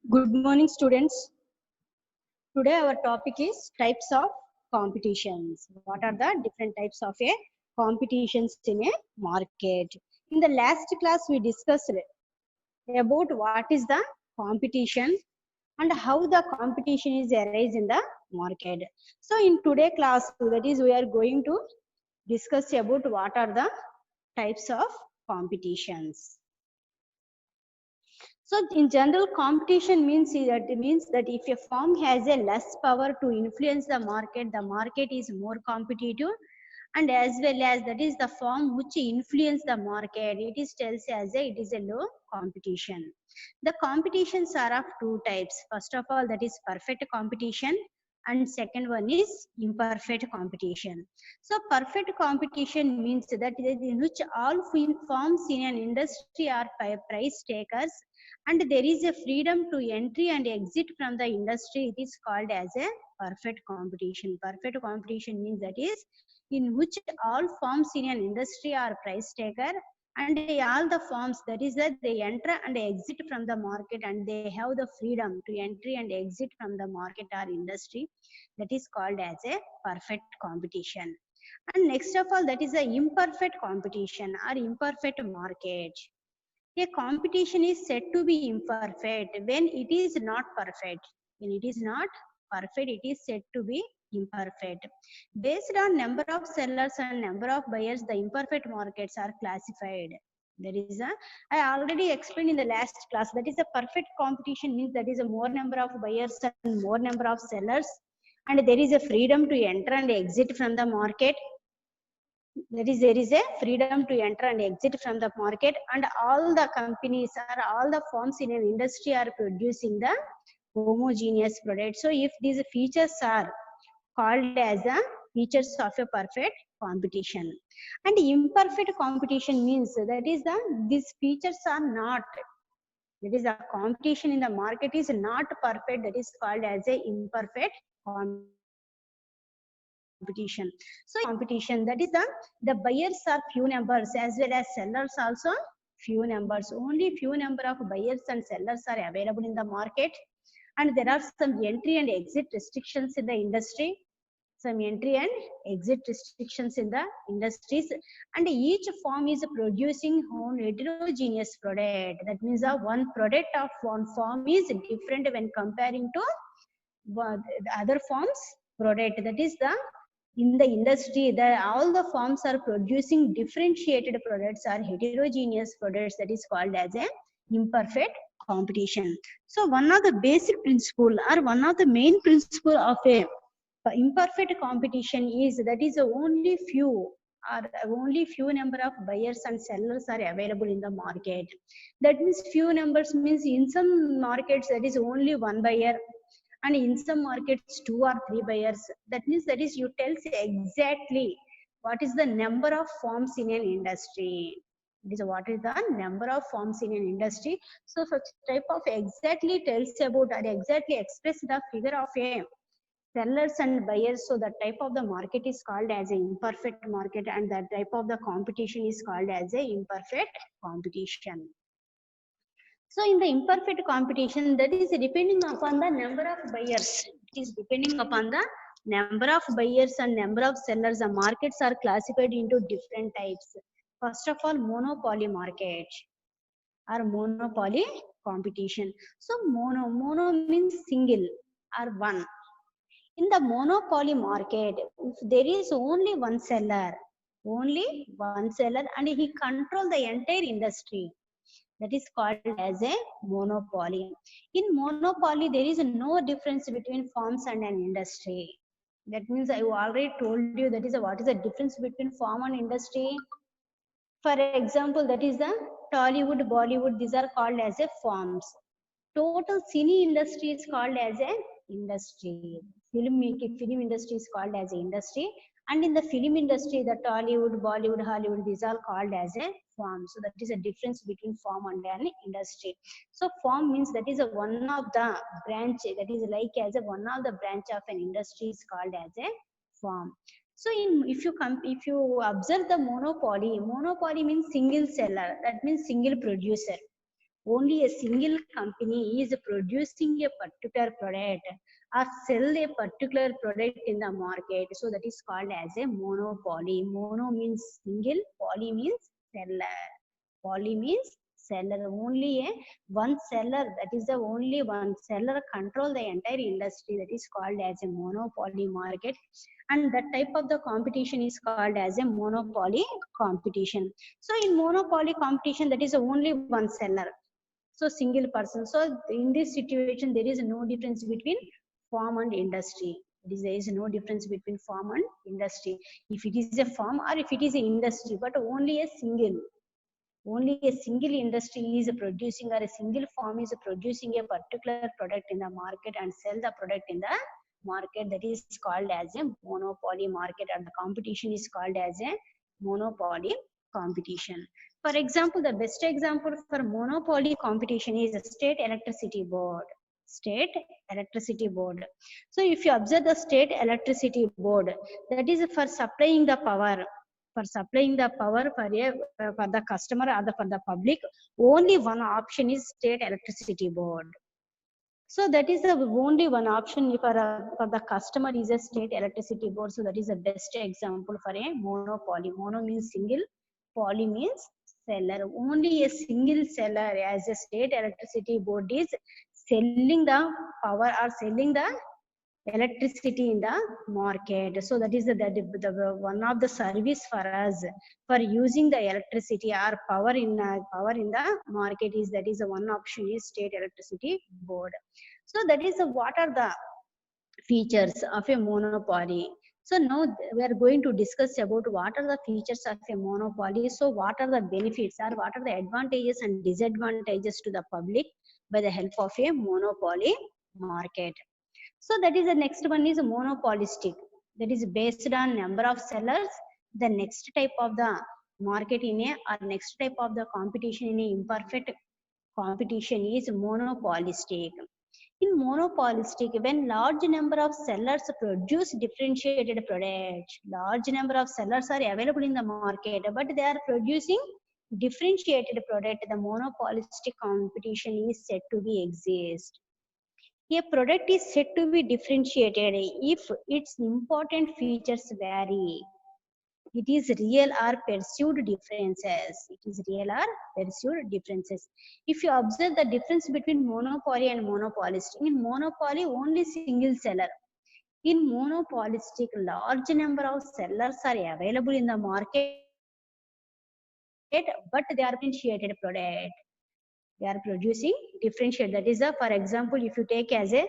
Good morning, students. Today our topic is types of competitions. What are the different types of a competitions in a market? In the last class, we discussed about what is the competition and how the competition is arise in the market. So in today class, that is we are going to discuss about what are the types of competitions. So in general, competition means that if a firm has a less power to influence the market is more competitive, and as well as that is the firm which influence the market, it is tells as it is a low competition. The competitions are of two types. First of all, that is perfect competition, and second one is imperfect competition. So perfect competition means that in which all firms in an industry are price takers, and there is a freedom to entry and exit from the industry. It is called as a perfect competition. Perfect competition means that is in which all firms in an industry are price taker, and all the firms, that is that they enter and exit from the market, and they have the freedom to entry and exit from the market or industry. That is called as a perfect competition. And next of all, that is a imperfect competition or imperfect market. A competition is said to be imperfect when it is not perfect. When it is not perfect, it is said to be imperfect. Based on number of sellers and number of buyers, the imperfect markets are classified. There is a, I already explained in the last class, that is a perfect competition means that is a more number of buyers and more number of sellers, and there is a freedom to enter and exit from the market. There is a freedom to enter and exit from the market, and all the companies or all the firms in an industry are producing the homogeneous product. So if these features are called as the features of a perfect competition. And imperfect competition means that is the these features are not, that is the competition in the market is not perfect, that is called as a imperfect competition. So competition, that is the buyers are few numbers as well as sellers also few numbers. Only few number of buyers and sellers are available in the market, and there are some entry and exit restrictions in the industry. Some entry and exit restrictions in the industries, and each firm is producing own heterogeneous product. That means one product of one firm is different when comparing to the other firms product. That is the in the industry that all the firms are producing differentiated products or heterogeneous products, that is called as a imperfect competition. So one of the basic principle or one of the main principle of a imperfect competition is that is only few or only few number of buyers and sellers are available in the market. That means few numbers means in some markets that is only one buyer, and in some markets two or three buyers. That means that is you tells exactly what is the number of firms in an industry. It is what is the number of firms in an industry. So such type of exactly tells about or exactly express the figure of a sellers and buyers. So the type of the market is called as an imperfect market, and that type of the competition is called as a imperfect competition. So in the imperfect competition, that is depending upon the number of buyers. It is depending upon the number of buyers and number of sellers. The markets are classified into different types. First of all, monopoly market or monopoly competition. So mono means single or one. In the monopoly market, if there is only one seller, and he control the entire industry, that is called as a monopoly. In monopoly, there is no difference between firms and an industry. That means I already told you that is what is the difference between firm and industry. For example, that is the Tollywood, Bollywood, these are called as a firms. Total cine industry is called as an industry. Film industry is called as an industry. And in the film industry, the Tollywood, Bollywood, Hollywood, these are called as a firm. So that is a difference between firm and an industry. So firm means that is a one of the branch, that is like as a one of the branch of an industry is called as a firm. So if you observe the monopoly means single seller, that means single producer. only a single company is producing a particular product or sell a particular product in the market. So that is called as a monopoly. Mono means single, poly means seller. Poly means seller. Only a one seller, that is the only one seller control the entire industry. That is called as a monopoly market. And that type of the competition is called as a monopoly competition. So in monopoly competition, that is only one seller. So single person. So in this situation, there is no difference between farm and industry. There is no difference between farm and industry. If it is a farm or if it is an industry, but only a single industry is producing or a single farm is producing a particular product in the market and sell the product in the market, that is called as a monopoly market, and the competition is called as a monopoly competition. For example, the best example for monopoly competition is the state electricity board. State electricity board. So if you observe the state electricity board, that is for supplying the power, for the customer or for the public, only one option is state electricity board. So that is the only one option for the customer is a state electricity board. So that is the best example for a monopoly. Mono means single, poly means seller. Only a single seller as a state electricity board is selling the power or selling the electricity in the market. So that is the one of the service for us for using the electricity or power in the market is, that is the one option is state electricity board. So that is what are the features of a monopoly. So now we are going to discuss about what are the features of a monopoly. So what are the benefits or what are the advantages and disadvantages to the public by the help of a monopoly market. So that is the next one is monopolistic. That is based on number of sellers. The next type of the market in a or next type of the competition in a imperfect competition is monopolistic. In monopolistic, when large number of sellers produce differentiated products, large number of sellers are available in the market, but they are producing differentiated product, the monopolistic competition is said to be exist. A product is said to be differentiated if its important features vary. It is real or perceived differences. It is real or perceived differences. If you observe the difference between monopoly and monopolistic, in monopoly only single seller. In monopolistic, large number of sellers are available in the market, but they are differentiated product. They are producing differentiate. That is for example, if you take as a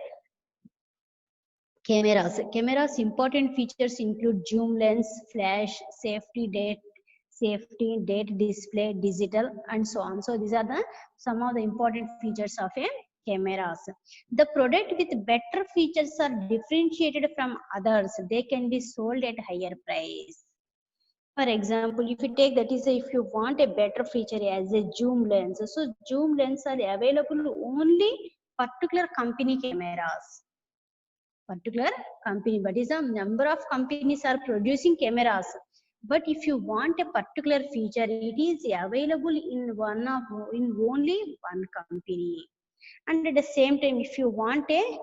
cameras. Cameras important features include zoom lens, flash, safety, date display, digital, and so on. So these are the some of the important features of a cameras. The product with better features are differentiated from others. They can be sold at higher price. For example, if you take that is if you want a better feature as a zoom lens. So zoom lens are available only particular company cameras. Particular company, but is a number of companies are producing cameras, but if you want a particular feature, it is available in only one company. And at the same time, if you want a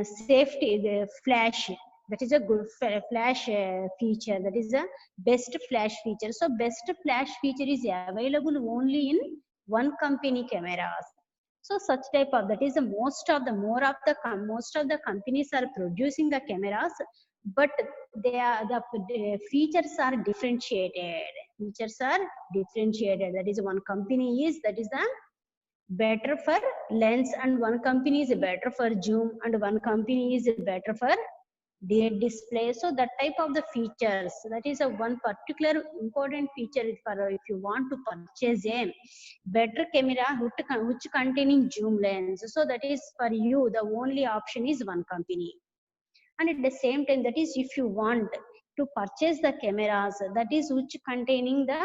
safety, the flash, that is a good flash feature, that is a best flash feature. So best flash feature is available only in one company cameras. So such type of, that is the most of the companies are producing the cameras, but the features are differentiated. Features are differentiated. That is one company is, that is the better for lens, and one company is better for zoom, and one company is better for the display. So that type of the features, that is a one particular important feature for if you want to purchase a better camera which containing zoom lens. So that is for you the only option is one company. And at the same time, that is if you want to purchase the cameras that is which containing the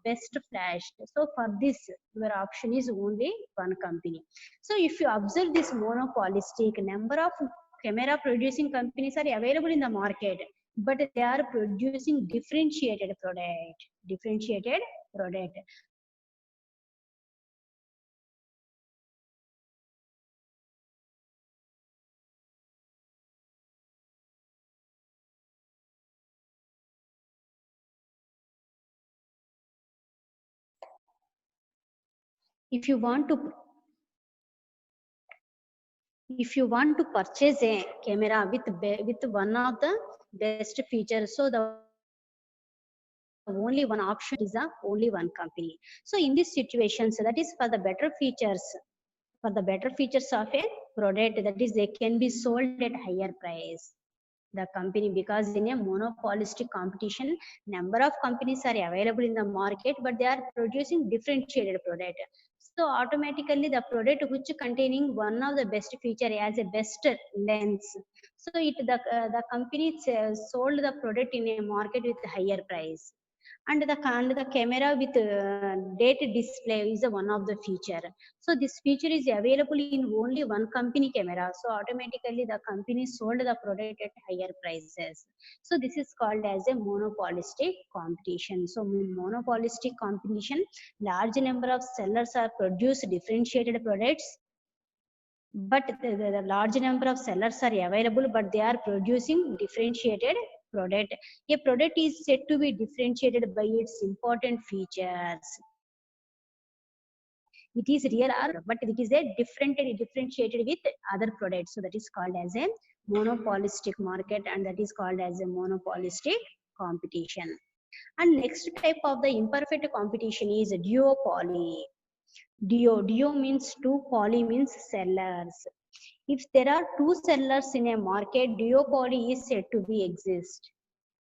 best flash, so for this your option is only one company. So if you observe this monopolistic, number of camera producing companies are available in the market, but they are producing differentiated product. if you want to purchase a camera with one of the best features, so the only one option is the only one company. So in this situation, so that is for the better features, of a product, that is they can be sold at higher price, the company, because in a monopolistic competition, number of companies are available in the market, but they are producing differentiated product. So automatically the product which containing one of the best feature as a best lens, so the company sold the product in a market with higher price. And the camera with date display is one of the feature. So this feature is available in only one company camera, so automatically the company sold the product at higher prices. So this is called as a monopolistic competition. So in monopolistic competition, large number of sellers are produce differentiated products, but the large number of sellers are available, but they are producing differentiated product. A product is said to be differentiated by its important features. It is real, or but it is a differentiated with other products. So that is called as a monopolistic market, and that is called as a monopolistic competition. And next type of the imperfect competition is duopoly. Duo means two, poly means sellers. If there are two sellers in a market, duopoly is said to be exist.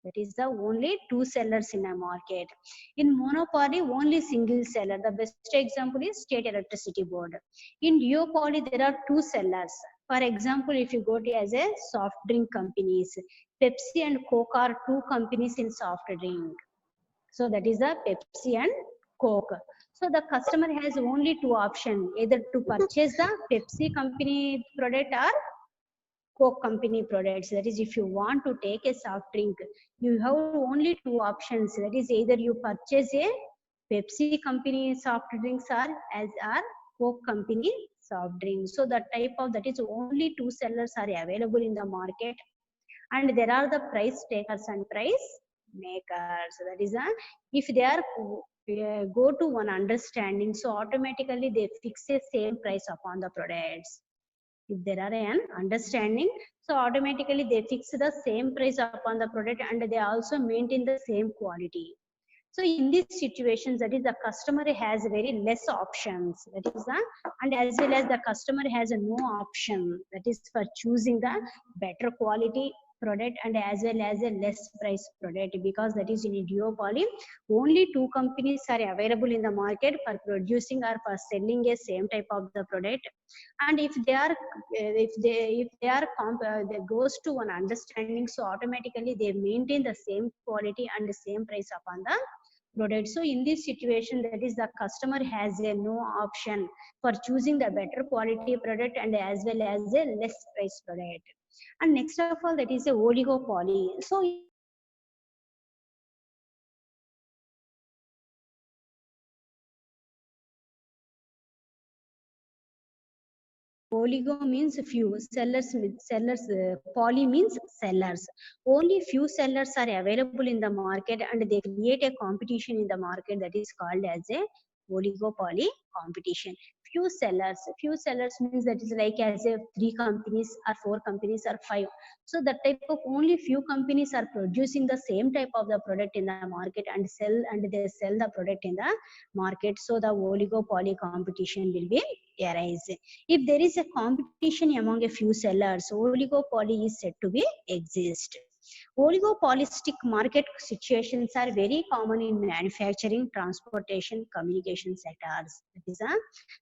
That is the only two sellers in a market. In monopoly, only single seller. The best example is State Electricity Board. In duopoly, there are two sellers. For example, if you go to as a soft drink companies, Pepsi and Coke are two companies in soft drink. So that is the Pepsi and Coke. So the customer has only two options, either to purchase the Pepsi company product or Coke company products. That is, if you want to take a soft drink, you have only two options. That is, either you purchase a Pepsi company soft drinks or Coke company soft drinks. So that type of, that is only two sellers are available in the market, and there are the price takers and price makers. So that is a, if they are go to one understanding, so automatically they fix a same price upon the products. If there are an understanding, so automatically they fix the same price upon the product, and they also maintain the same quality. So in these situations, that is the customer has very less options, that is the, and as well as the customer has a no option, that is for choosing the better quality product and as well as a less price product, because that is in a duopoly, only two companies are available in the market for producing or for selling a same type of the product. And if they are they goes to one understanding, so automatically they maintain the same quality and the same price upon the product. So in this situation, that is the customer has a no option for choosing the better quality product and as well as a less price product. And next of all, that is a oligopoly. So oligo means few sellers, poly means sellers. Only few sellers are available in the market and they create a competition in the market, that is called as a oligopoly competition. Few sellers means that is like as a three companies or four companies or five. So that type of only few companies are producing the same type of the product in the market and they sell the product in the market. So the oligopoly competition will be arise. If there is a competition among a few sellers, oligopoly is said to be exist. Oligopolistic market situations are very common in manufacturing, transportation, communication sectors. That is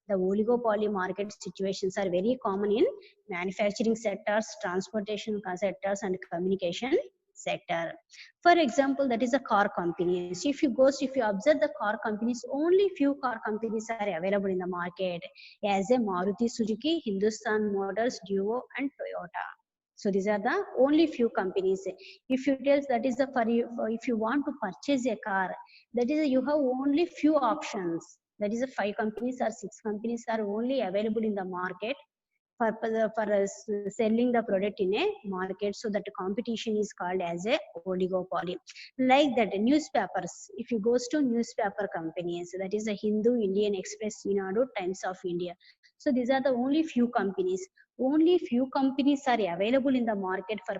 the oligopoly market situations are very common in manufacturing sectors, transportation sectors, and communication sector. For example, that is a car companies. If you observe the car companies, only few car companies are available in the market, as a Maruti Suzuki, Hindustan Motors, Duo, and Toyota. So these are the only few companies. If you tell that is the if you want to purchase a car, that is you have only few options. That is five companies or six companies are only available in the market. selling the product in a market. So that competition is called as a oligopoly. Like that newspapers, if you goes to newspaper companies, that is a Hindu, Indian Express,Eenadu, Times of India. So these are the only few companies. Only few companies are available in the market for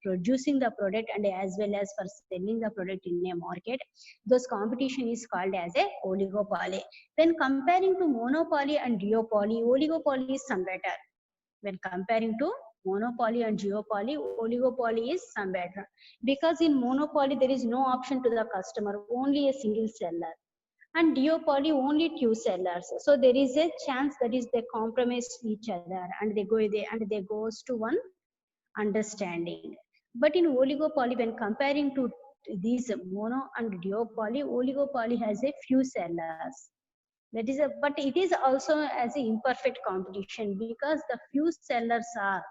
producing the product and as well as for selling the product in a market. Those competition is called as a oligopoly. When comparing to monopoly and duopoly, oligopoly is some better. When comparing to monopoly and duopoly, oligopoly is some better. Because in monopoly, there is no option to the customer, only a single seller. And duopoly, only two sellers. So there is a chance that is they compromise each other and they goes to one understanding. But in oligopoly, when comparing to these mono and duopoly, oligopoly has a few sellers. That is a, but it is also as an imperfect competition because the few sellers are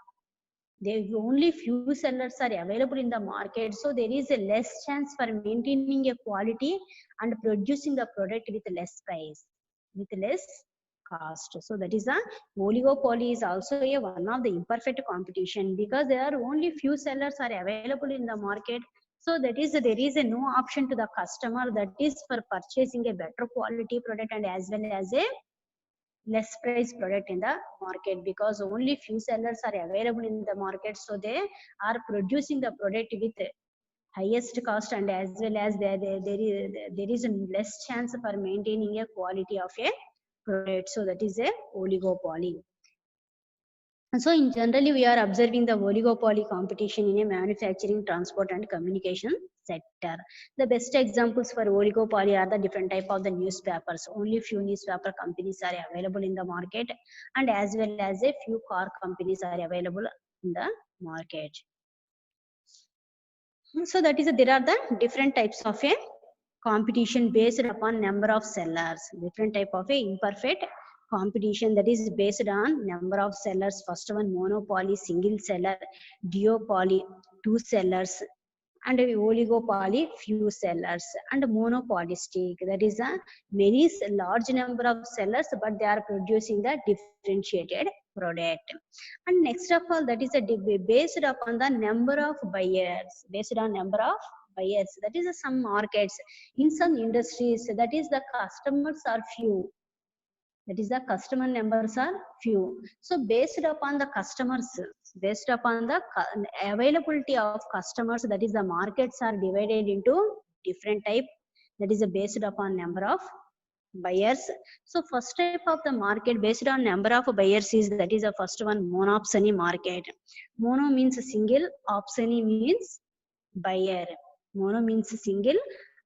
there, only few sellers are available in the market, so there is a less chance for maintaining a quality and producing the product with less price, with less cost. So that is a oligopoly is also a one of the imperfect competition because there are only few sellers are available in the market. So that is there is a no option to the customer, that is for purchasing a better quality product and as well as a less price product in the market because only few sellers are available in the market, so they are producing the product with highest cost and as well as there is a less chance for maintaining a quality of a product. So that is a oligopoly. And so in generally, we are observing the oligopoly competition in a manufacturing, transport and communication sector. The best examples for oligopoly are the different type of the newspapers. Only few newspaper companies are available in the market and as well as a few car companies are available in the market. So that is there are the different types of a competition based upon number of sellers. Different type of a imperfect competition that is based on number of sellers. First one monopoly, single seller, duopoly, two sellers, and oligopoly, few sellers, and monopolistic, that is a many large number of sellers but they are producing the differentiated product. And next of all, that is a based upon the number of buyers, based on number of buyers, that is some markets in some industries, that is the customers are few, that is the customer numbers are few. So based upon the customers, based upon the availability of customers, that is the markets are divided into different type, that is based upon number of buyers. So first type of the market based on number of buyers is, that is the first one monopsony market. Mono means single, opsony means buyer. Mono means single,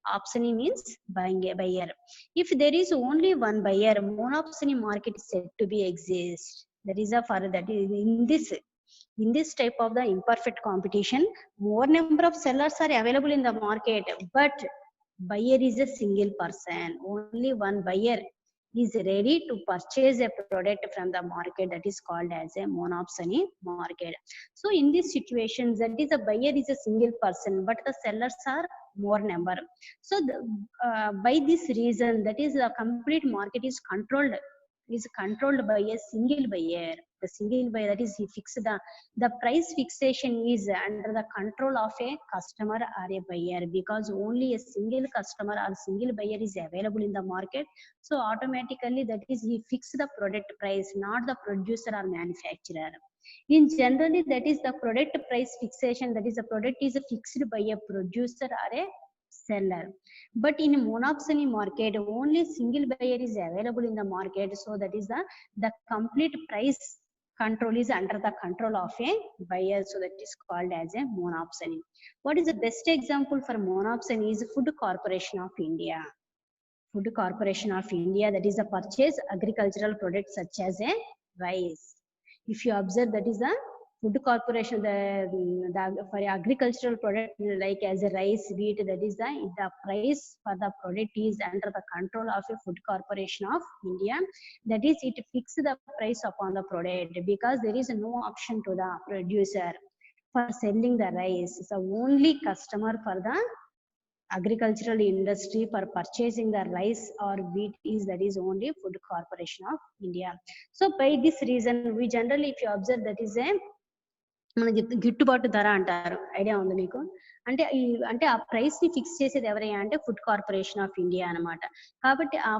opsony means buying a buyer. If there is only one buyer, monopsony market is said to be exist. That is a for that is in this type of the imperfect competition, more number of sellers are available in the market, but buyer is a single person. Only one buyer is ready to purchase a product from the market, that is called as a monopsony market. So in these situations, that is a buyer is a single person, but the sellers are more number. So by this reason, that is the complete market is controlled by a single buyer. The single buyer, that is he fixed the price fixation is under the control of a customer or a buyer because only a single customer or single buyer is available in the market. So automatically that is he fixed the product price, not the producer or manufacturer. In generally, that is the product price fixation, that is the product is fixed by a producer or a seller. But in a monopsony market, only single buyer is available in the market. So that is the complete price control is under the control of a buyer. So that is called as a monopsony. What is the best example for monopsony is Food Corporation of India. Food Corporation of India, that is a purchase agricultural products such as a rice. If you observe, that is the Food Corporation, the for agricultural product like as a rice, wheat, that is the price for the product is under the control of a Food Corporation of India. That is, it fixes the price upon the product because there is no option to the producer for selling the rice. So only customer for the agricultural industry for purchasing the rice or wheat is that is only Food Corporation of India. So by this reason, we generally, if you observe, that is a మనకి గిట్టుబాటు ధర అంటారు. Idea ఉంది మీకు? అంటే ఆ price ని fix చేసేది ఎవరయ్యా అంటే ఫుడ్ కార్పొరేషన్ ఆఫ్ ఇండియా అనమాట. కాబట్టి ఆ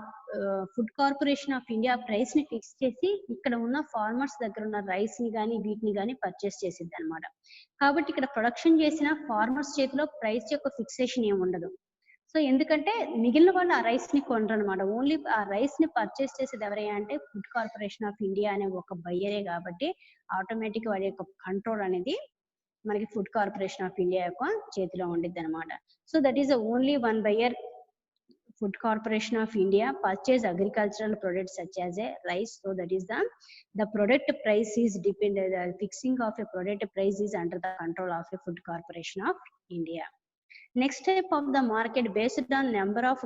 food corporation of India price ని ఫిక్స్ చేసి ఇక్కడ ఉన్న ఫార్మర్స్ దగ్గర ఉన్న రైస్ ని కానీ వీటిని కానీ పర్చేస్ చేసిద్ది అనమాట. కాబట్టి ఇక్కడ ప్రొడక్షన్ చేసిన ఫార్మర్స్ చేతిలో ప్రైస్ యొక్క ఫిక్సేషన్ ఏమి ఉండదు. సో ఎందుకంటే మిగిలిన వాళ్ళు ఆ రైస్ ని కొనరు అనమాట. ఓన్లీ ఆ రైస్ ని పర్చేస్ చేసేది ఎవరయ్యా అంటే ఫుడ్ కార్పొరేషన్ ఆఫ్ ఇండియా అనే ఒక బయ్యరే. కాబట్టి ఆటోమేటిక్ వాడి యొక్క కంట్రోల్ అనేది మనకి ఫుడ్ కార్పొరేషన్ ఆఫ్ ఇండియా యొక్క చేతిలో ఉండిద్ది అనమాట. So that is only one buyer. Food Corporation of India purchase agricultural products such as a rice. So that is the product price is dependent. The fixing of a product price is under the control of a Food Corporation of India. Next type of the market based on number of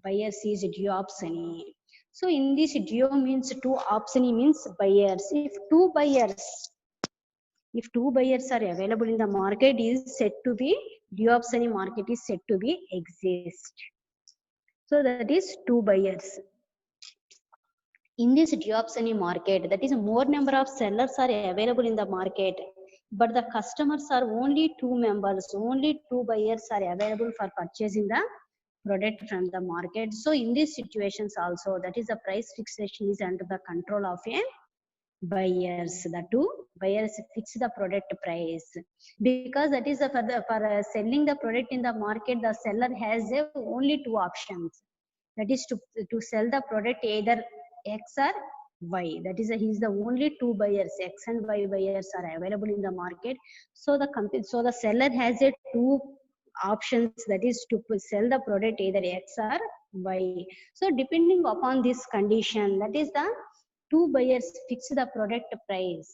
buyers is duopoly. So in this duo means two, opsony means buyers. If two buyers are available in the market, is said to be duopoly market is said to be exist. So that is two buyers. In this duopoly market, that is more number of sellers are available in the market, but the customers are only two members, only two buyers are available for purchasing the product from the market. So in these situations also, that is the price fixation is under the control of a buyers. The two buyers fix the product price, because that is for selling the product in the market, the seller has only two options. That is to sell the product either X or Y. That is he is the only two buyers, X and Y buyers are available in the market. So the seller has a two options, that is to sell the product either X or Y. So depending upon this condition, that is the two buyers fix the product price.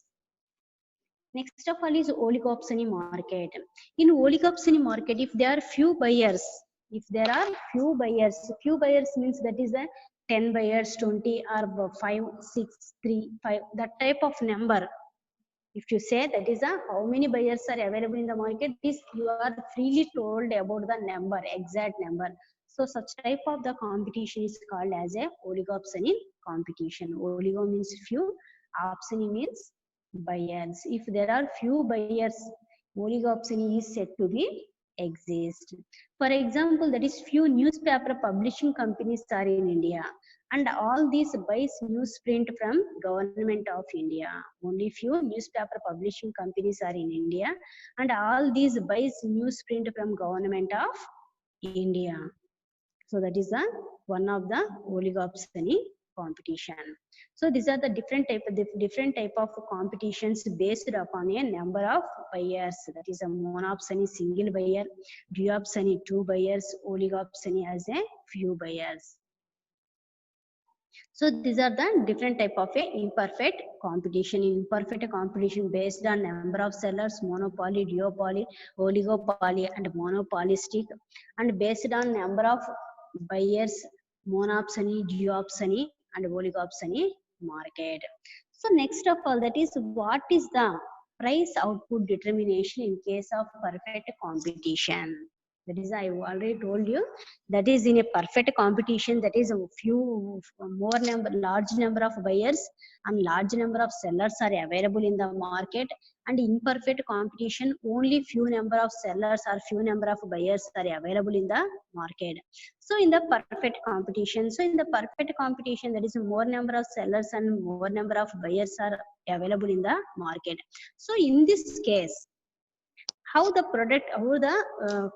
Next of all is oligopoly market. In oligopoly market, if there are few buyers, few buyers means that is a 10 buyers, 20 or 5, 6, 3, 5, that type of number. If you say that is how many buyers are available in the market, this you are freely told about the number, exact number. So such type of the competition is called as a oligopoly competition. Oligo means few, opsony means buyers. If there are few buyers, oligopoly is said to be exist. For example, that is few newspaper publishing companies are in India, and all these buys newsprint from government of India. Only few newspaper publishing companies are in India, and all these buys newsprint from government of India. So that is one of the oligopoly competition. So these are the different type of competitions based upon a number of buyers. That is a monopoly, single buyer; duopoly, two buyers; oligopoly as a few buyers. So these are the different type of a imperfect competition. Imperfect competition based on number of sellers, monopoly, duopoly, oligopoly and monopolistic, and based on number of buyers, monopoly, duopoly and oligopoly market. So next of all, that is what is the price output determination in case of perfect competition. That is, I already told you, that is in a perfect competition, that is a large number of buyers and large number of sellers are available in the market. And in perfect competition, only few number of sellers or few number of buyers are available in the market. So in the perfect competition, that is more number of sellers and more number of buyers are available in the market. So in this case, how the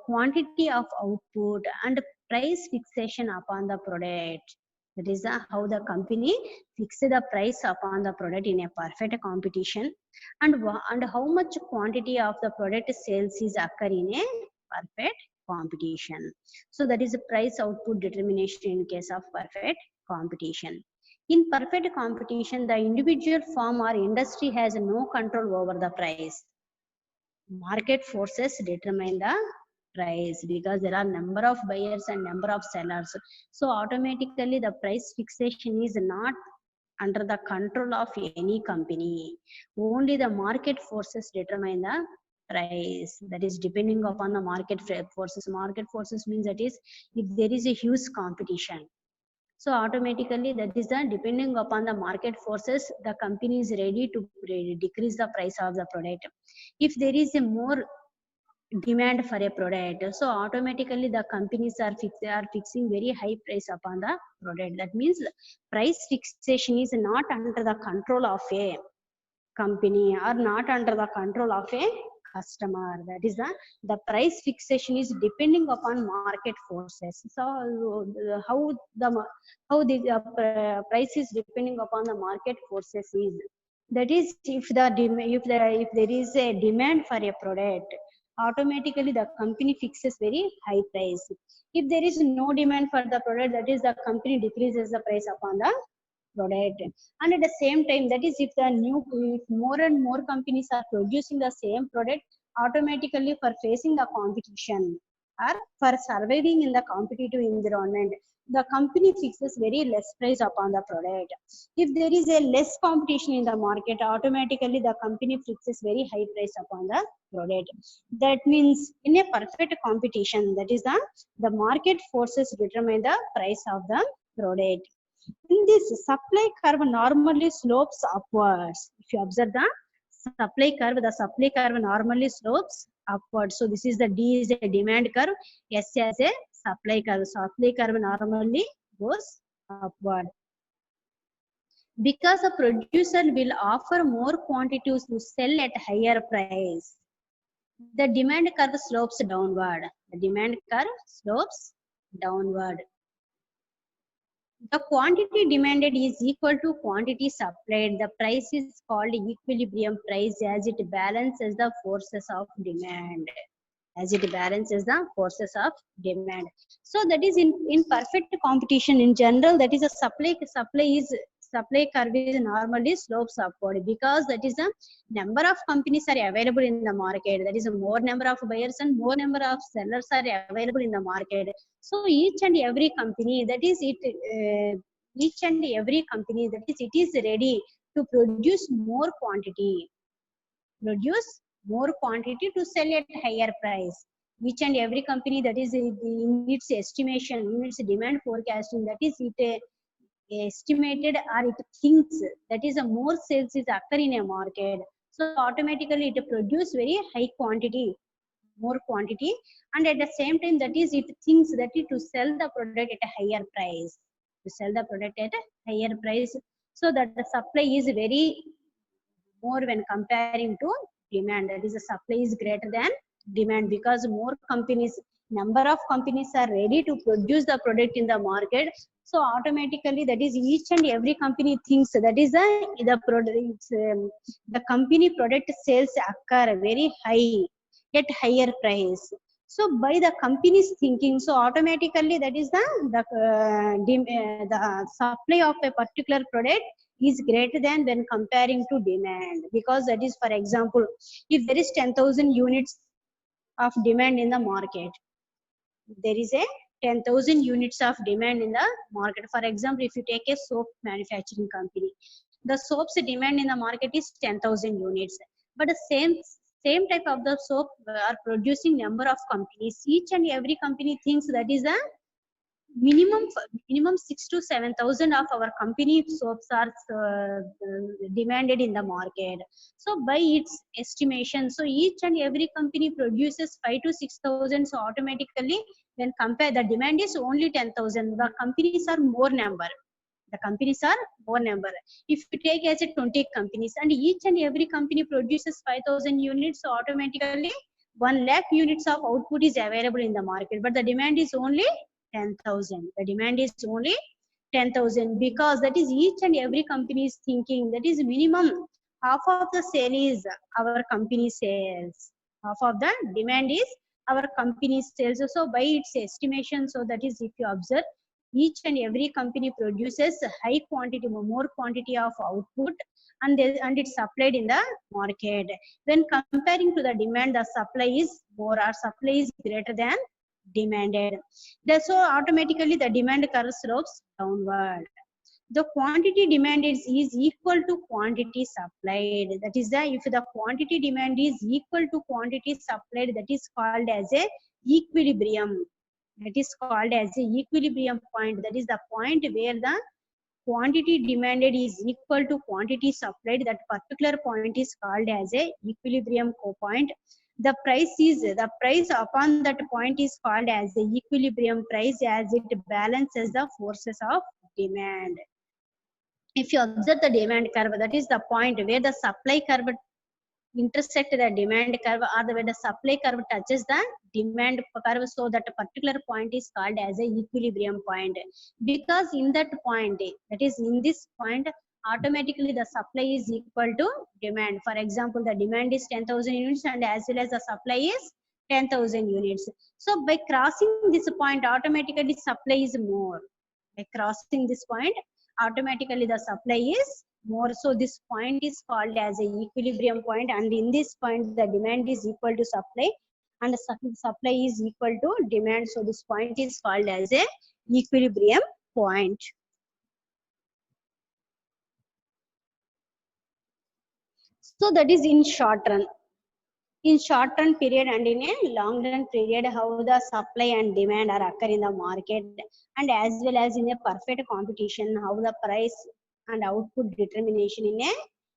quantity of output and price fixation upon the product. That is how the company fix the price upon the product in a perfect competition, and how much quantity of the product sales is occur in a perfect competition. So that is the price output determination in case of perfect competition. In perfect competition, the individual firm or industry has no control over the price. Market forces determine the price, because there are number of buyers and number of sellers. So automatically the price fixation is not under the control of any company. Only the market forces determine the price. That is depending upon the market forces. Market forces means that is if there is a huge competition. So automatically that is the depending upon the market forces, the company is ready to decrease the price of the product. If there is a more demand for a product, so automatically the companies are fixing very high price upon the product. That means price fixation is not under the control of a company or not under the control of a customer. That is the price fixation is depending upon market forces. So how the price is depending upon the market forces is, that is if there is a demand for a product, automatically the company fixes very high price. If there is no demand for the product, that is the company decreases the price upon the product. And at the same time, that is if more and more companies are producing the same product, automatically for facing the competition or for surviving in the competitive environment, the company fixes very less price upon the product. If there is a less competition in the market, automatically the company fixes very high price upon the product. That means in a perfect competition, that is the market forces determine the price of the product. In this supply curve normally slopes upwards. If you observe the supply curve normally slopes upwards. So this is the D is a demand curve, S as a supply curve. Supply curve normally goes upward. Because a producer will offer more quantities to sell at higher price, the demand curve slopes downward. The demand curve slopes downward. The quantity demanded is equal to quantity supplied. The price is called equilibrium price as it balances the forces of demand. As it balances the forces of demand. So that is in perfect competition in general, that is a supply curve is normally slopes upward, because that is the number of companies are available in the market. That is a more number of buyers and more number of sellers are available in the market. So each and every company, that is it is ready to produce more quantity to sell at higher price. Each and every company, that is in its estimation, in its demand forecasting, that is it estimated or it thinks that is a more sales is occur in a market. So automatically it produce very high quantity, more quantity, and at the same time that is it thinks that to sell the product at a higher price. So that the supply is very more when comparing to demand. That is the supply is greater than demand, because more companies, number of companies are ready to produce the product in the market. So automatically that is each and every company thinks that is the product, the company product sales occur very high at higher price. So by the company's thinking, so automatically that is the supply of a particular product is greater than when comparing to demand. Because that is, for example, if there is 10,000 units of demand in the market, there is a 10,000 units of demand in the market. For example, if you take a soap manufacturing company, the soap's demand in the market is 10,000 units, but the same type of the soap are producing number of companies. Each and every company thinks that is a minimum 6 to 7,000 of our company soaps are demanded in the market. So by its estimation, so each and every company produces 5 to 6,000. So automatically when compare, the demand is only 10,000, the companies are more number. If you take as a 20 companies and each and every company produces 5,000 units, so automatically 1 lakh units of output is available in the market, but the demand is only 10,000. The demand is only 10,000, because that is each and every company is thinking that is minimum half of the sale is our company sales. Half of the demand is our company sales. So by its estimation, so that is if you observe, each and every company produces high quantity, more quantity of output, and it's supplied in the market. When comparing to the demand, the supply is more, or supply is greater than demanded. So automatically the demand curve slopes downward. the quantity demand is equal to quantity supplied. That is the, if the quantity demand is equal to quantity supplied, that is called as a equilibrium. That is called as a equilibrium point. That is the point where the quantity demanded is equal to quantity supplied. That particular point is called as a equilibrium point. The price upon that point is called as the equilibrium price, as it balances the forces of demand. If you observe the demand curve, that is the point where the supply curve intersect the demand curve, or the where the supply curve touches the demand curve, so that a particular point is called as a equilibrium point. Because in that point, that is in this point, automatically the supply is equal to demand. For example, the demand is 10,000 units and as well as the supply is 10,000 units. So by crossing this point, automatically supply is more. By crossing this point, automatically the supply is more. So this point is called as a equilibrium point, and in this point the demand is equal to supply and the supply is equal to demand. So this point is called as a equilibrium point. So that is in short run. In short run period and in a long run period, how the supply and demand are occur in the market, and as well as in a perfect competition, how the price and output determination in a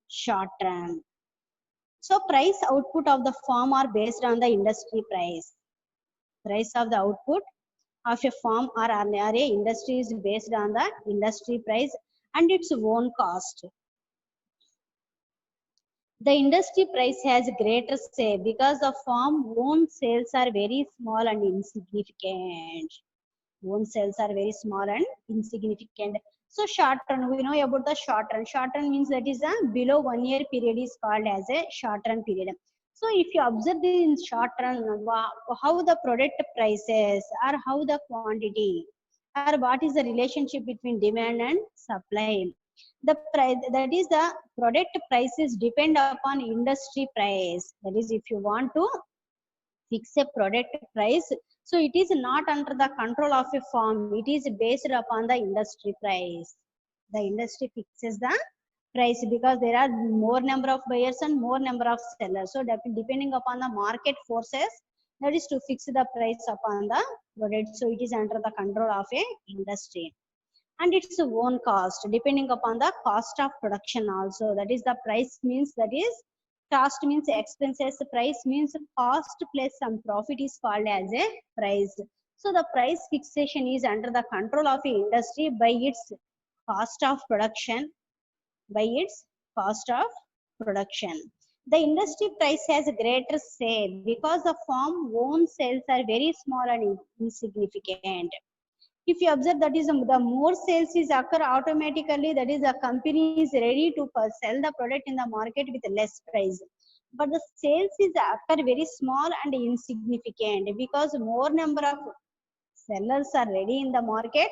short run. So price output of the firm are based on the industry price. Price of the output of a firm or an area industry is based on the industry price and its own cost. The industry price has greater say because the firm own sales are very small and insignificant. Own sales are very small and insignificant. So short run, we know about the short run. Short run means that is a below 1 year period is called as a short run period. So if you observe the in short run, how the product prices or how the quantity or what is the relationship between demand and supply. The price, that is the product prices depend upon industry price. That is, if you want to fix a product price, so it is not under the control of a firm, it is based upon the industry price. The industry fixes the price because there are more number of buyers and more number of sellers. So depending upon the market forces, that is to fix the price upon the product. So it is under the control of a industry. And its own cost depending upon the cost of production also. That is the price means, that is cost means expenses, price means cost plus some profit is called as a price. So the price fixation is under the control of the industry by its cost of production, by its cost of production. The industry price has a greater say because the firm own sales are very small and insignificant. If you observe, that is the more sales is occur automatically, that is the company is ready to sell the product in the market with less price. But the sales is occur very small and insignificant because more number of sellers are ready in the market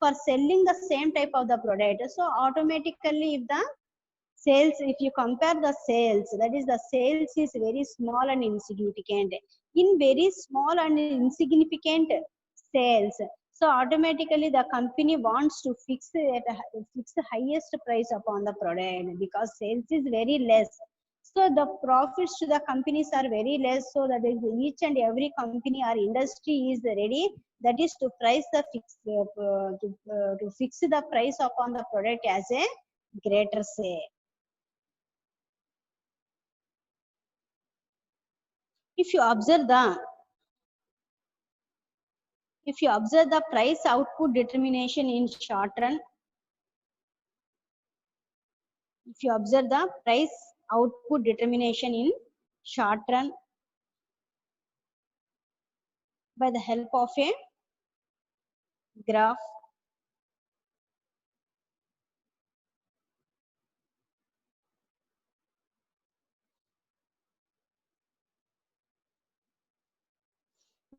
for selling the same type of the product. So automatically if the sales, if you compare the sales, that is the sales is very small and insignificant. In very small and insignificant sales, so automatically the company wants to fix the highest price upon the product because sales is very less. So the profits to the companies are very less. So that is each and every company or industry is ready, that is to price the to fix the price upon the product as a greater say. If you observe the price output determination in short run, if you observe the price output determination in short run by the help of a graph,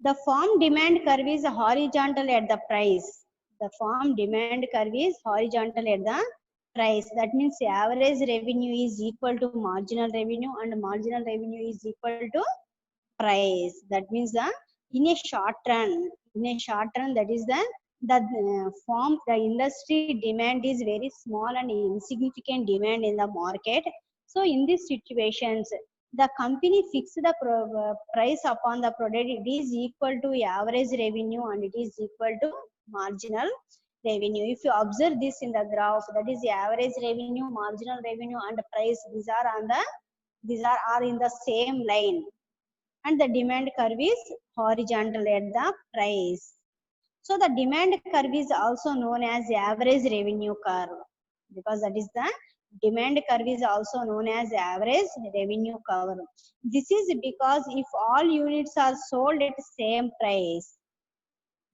the firm demand curve is horizontal at the price. The firm demand curve is horizontal at the price. That means average revenue is equal to marginal revenue and marginal revenue is equal to price. That means the in a short run, that is the the industry demand is very small and insignificant demand in the market. So in these situations, the company fix the price upon the product. It is equal to average revenue and it is equal to marginal revenue. If you observe this in the graph, that is the average revenue, marginal revenue, and price. These are in the same line, and the demand curve is horizontal at the price. So the demand curve is also known as average revenue curve, because that is the demand curve is also known as average revenue curve. This is because if all units are sold at same price,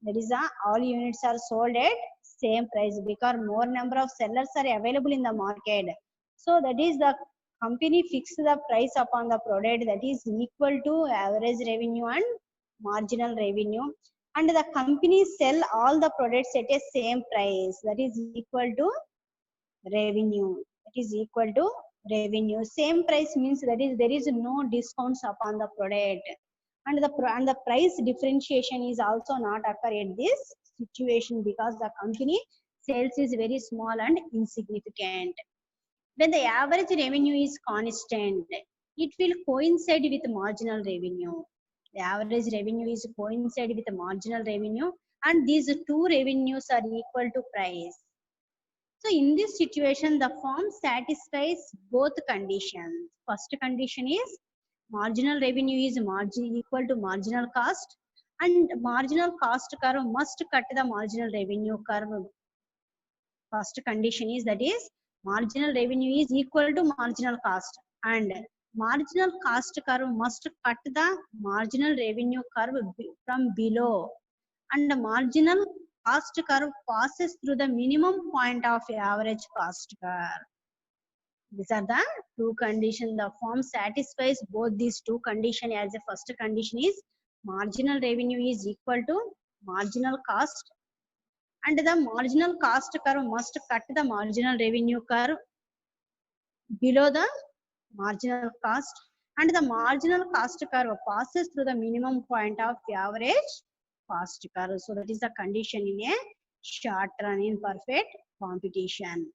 that is all units are sold at same price, because more number of sellers are available in the market. So that is the company fix the price upon the product, that is equal to average revenue and marginal revenue, and the company sell all the products at a same price, that is equal to revenue. It is equal to revenue. Same price means that is there is no discounts upon the product, and the price differentiation is also not occur at this situation, because the company sales is very small and insignificant. When the average revenue is constant, it will coincide with marginal revenue. The average revenue is coincide with the marginal revenue, and these two revenues are equal to price. So in this situation, the firm satisfies both conditions. First condition is marginal revenue is equal to marginal cost, and marginal cost curve must cut the marginal revenue curve. First condition is, that is marginal revenue is equal to marginal cost, and marginal cost curve must cut the marginal revenue curve from below, and the marginal cost curve passes through the minimum point of average cost curve. These are the two conditions. The firm satisfies both these two conditions. As the first condition is marginal revenue is equal to marginal cost, and the marginal cost curve must cut the marginal revenue curve below the marginal cost, and the marginal cost curve passes through the minimum point of average cost curve. So that is the condition in a short run in perfect competition.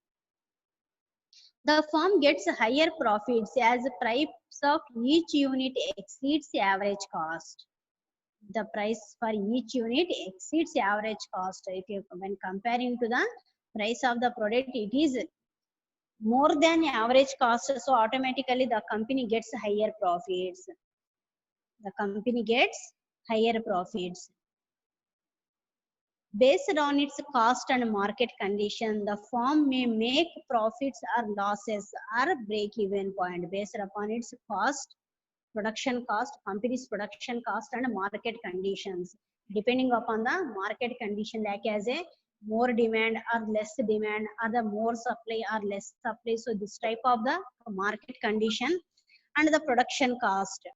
The firm gets higher profits as the price of each unit exceeds the average cost. The price for each unit exceeds the average cost. If you, when comparing to the price of the product, it is more than average cost, so automatically the company gets higher profits. The company gets higher profits. Based on its cost and market condition, the firm may make profits or losses or break-even point based upon its cost, production cost, company's production cost, and market conditions. Depending upon the market condition, like as a more demand or less demand, or the more supply or less supply. So this type of the market condition, and the production cost.